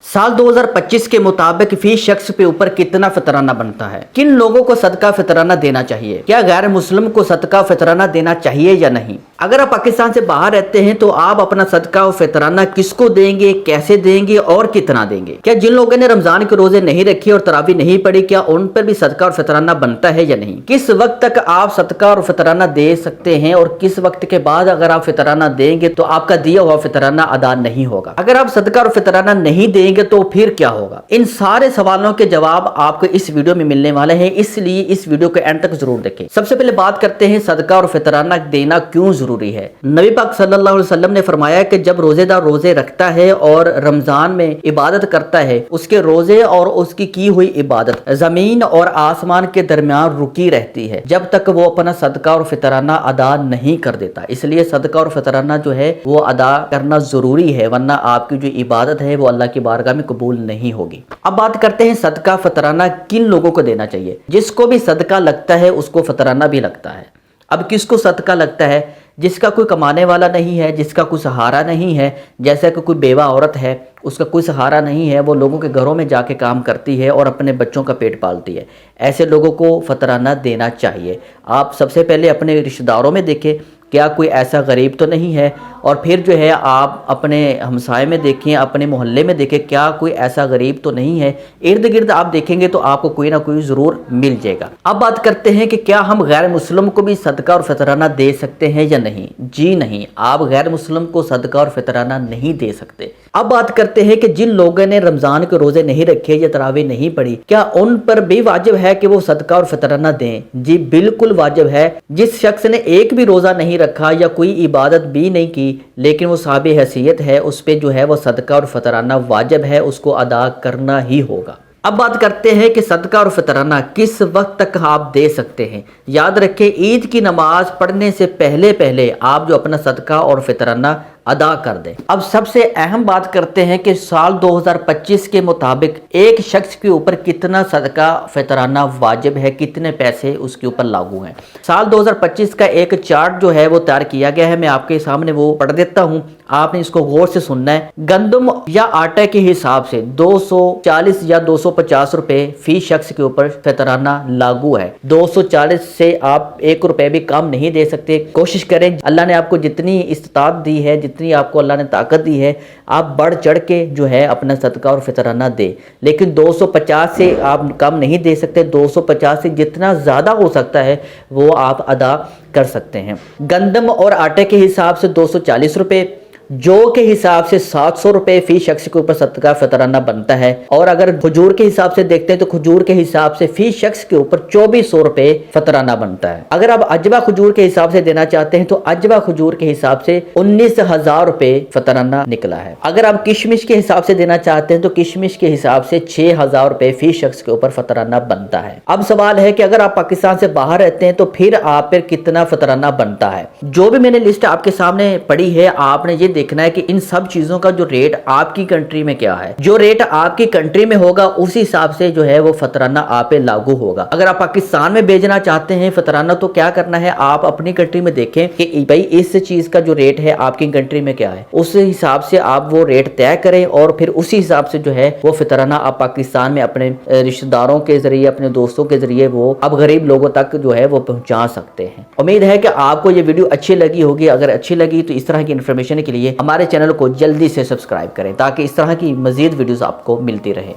साल 2025 के मुताबिक फी शख्स पे ऊपर कितना फितराना बनता है? किन लोगों को सदका फितराना देना चाहिए? क्या गैर मुस्लिम को सदका फितराना देना चाहिए या नहीं? अगर आप पाकिस्तान से बाहर रहते हैं तो आप अपना सदका और फितराना किसको देंगे, कैसे देंगे और कितना देंगे? क्या जिन लोगों ने रमजान के रोजे नहीं रखे और तरावी नहीं पढ़ी, क्या उन पर भी सदका और फितराना बनता है या नहीं? किस वक्त तक आप सदका और फितराना दे सकते हैं और किस वक्त के बाद अगर आप फितराना देंगे तो आपका दिया हुआ फितराना अदा नहीं होगा? अगर आप सदका और फितराना नहीं देंगे तो फिर क्या होगा? इन सारे सवालों के जवाब आपको इस वीडियो में मिलने वाले हैं, इसलिए इस वीडियो को एंड तक जरूर देखें। सबसे पहले बात करते हैं सदका और फितराना देना क्यों जरूरी है। नबी पाक सल्लल्लाहु अलैहि वसल्लम ने फरमाया कि जब रोजेदार रोजे रखता है और रमजान में इबादत करता है, उसके रोजे और उसकी की हुई इबादत जमीन और आसमान के दरमियान रुकी रहती है जब तक वो अपना सदका और फितराना अदा नहीं कर देता। इसलिए सदका और फितराना जो है वो अदा करना जरूरी है, वरना आपकी जो इबादत है वो अल्लाह की बारगाह में कबूल नहीं होगी। अब बात करते हैं सदका फितराना किन लोगों को देना चाहिए। जिसको भी सदका लगता है उसको फितराना भी लगता है। अब किसको सदका लगता है? जिसका कोई कमाने वाला नहीं है, जिसका कोई सहारा नहीं है, जैसे कि कोई बेवा औरत है, उसका कोई सहारा नहीं है, वो लोगों के घरों में जाके काम करती है और अपने बच्चों का पेट पालती है, ऐसे लोगों को फितराना देना चाहिए। आप सबसे पहले अपने रिश्तेदारों में देखें क्या कोई ऐसा गरीब तो नहीं है, और फिर जो है आप अपने हमसाए में देखें, अपने मोहल्ले में देखें क्या कोई ऐसा गरीब तो नहीं है। इर्द गिर्द आप देखेंगे तो आपको कोई ना कोई ज़रूर मिल जाएगा। अब बात करते हैं कि क्या हम गैर मुस्लिम को भी सदका और फितराना दे सकते हैं या नहीं। जी नहीं, आप गैर मुस्लिम को सदका और फितराना नहीं दे सकते। अब बात करते हैं कि जिन लोगों ने रमज़ान के रोज़े नहीं रखे या तरावी नहीं पढ़ी, क्या उन पर भी वाजिब है कि वो सदका और फितराना दें? जी बिल्कुल वाजिब है। जिस शख्स ने एक भी रोज़ा नहीं रखा या कोई इबादत भी नहीं की लेकिन वो साहब हैसियत है, उस पे जो है वो सदका और फितराना वाजिब है, उसको अदा करना ही होगा। अब बात करते हैं कि सदका और फितराना किस वक्त तक आप दे सकते हैं। याद रखें, ईद की नमाज पढ़ने से पहले पहले आप जो अपना सदका और फितराना अदा कर दें। अब सबसे अहम बात करते हैं कि साल 2025 के मुताबिक एक शख्स के ऊपर कितना सदका फितराना वाजिब है, कितने पैसे उसके ऊपर लागू हैं। साल 2025 का एक चार्ट जो है वो तैयार किया गया है, मैं आपके सामने वो पढ़ देता हूँ, आपने इसको गौर से सुनना है। गंदम या आटे के हिसाब से 240 या 250 रुपए फी शख्स के ऊपर फितराना लागू है। 240 से आप 1 रुपए भी कम नहीं दे सकते। कोशिश करें, अल्लाह ने आपको जितनी इस्तात दी है, जितनी आपको अल्लाह ने ताकत दी है, आप बढ़ चढ़ के जो है अपना सदका और फितराना दे। लेकिन 250 से आप कम नहीं दे सकते। 250 से जितना ज़्यादा हो सकता है वो आप अदा कर सकते हैं। गंदम और आटे के हिसाब से 240 रुपये, जौ के हिसाब से 700 रुपये फी शख्स के ऊपर सदका फितराना बनता है। और अगर खजूर के हिसाब से देखते हैं तो खजूर के हिसाब से फी शख्स के ऊपर 2400 रुपये फितराना बनता है। अगर आप अजवा खजूर के हिसाब से देना चाहते हैं तो अजवा खजूर के हिसाब से 19,000 रुपये फितराना निकला है। अगर आप किशमिश के हिसाब से देना चाहते हैं तो किशमिश के हिसाब से 6,000 रुपये फी शख्स के ऊपर फितराना बनता है। अब सवाल है कि अगर आप पाकिस्तान से बाहर रहते हैं तो फिर आप पर कितना फितराना बनता है। जो भी मैंने लिस्ट आपके सामने पढ़ी है, आपने ये देखना है कि इन सब चीजों का जो रेट आपकी कंट्री में क्या है। जो रेट आपकी कंट्री में होगा उसी हिसाब से जो है वो फितराना आप पे लागू होगा। अगर आप पाकिस्तान में भेजना चाहते हैं फितराना तो क्या करना है, आप अपनी कंट्री में देखें कि भाई इस चीज का जो रेट है आपकी कंट्री में क्या है, उस हिसाब से आप वो रेट तय करें और फिर उसी हिसाब से जो है वो फितराना आप पाकिस्तान में अपने रिश्तेदारों के जरिए, अपने दोस्तों के जरिए वो अब गरीब लोगों तक जो है वो पहुंचा सकते हैं। उम्मीद है कि आपको ये वीडियो अच्छी लगी होगी। अगर अच्छी लगी तो इस तरह की इन्फॉर्मेशन के लिए हमारे चैनल को जल्दी से सब्सक्राइब करें ताकि इस तरह की मजीद वीडियोस आपको मिलती रहे।